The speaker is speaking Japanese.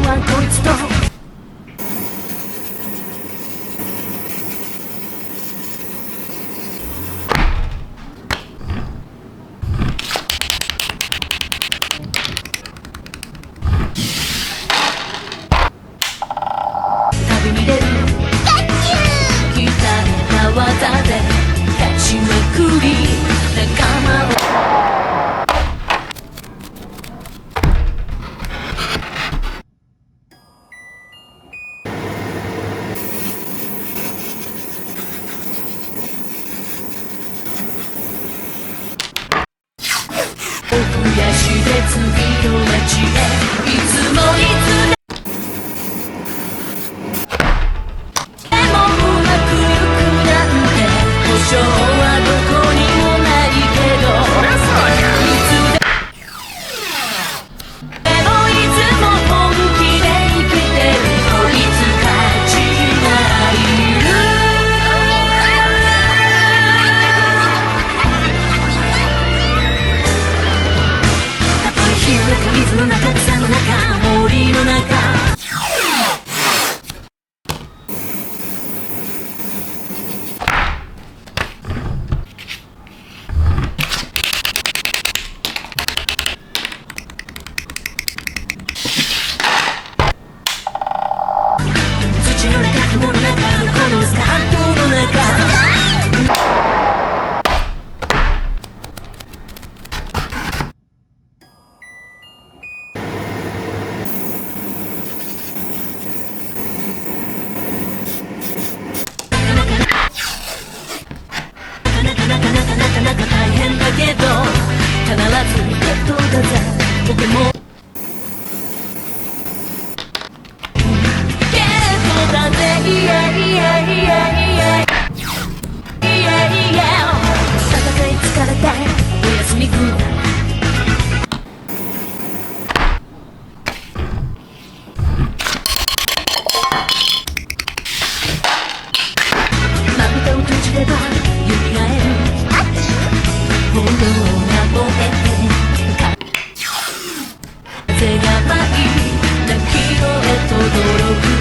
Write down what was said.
はこいつと旅に出る鍛えた技で勝ちまくり仲間を増やして次の街へいつもいつでもうまくいくなんて保証はどこにもないけどいつでもいつも本気で生きてるこいつ価値がいる水の中草の中森の中土の中雲の中このスカートの中なか大変だけど必ずゲットだぜ僕もゲットだぜイエイエイエイエイ戦い疲れておやすみぐらいまぶたを閉じれば蘇る炎が燃えて風が舞い泣き声とどろく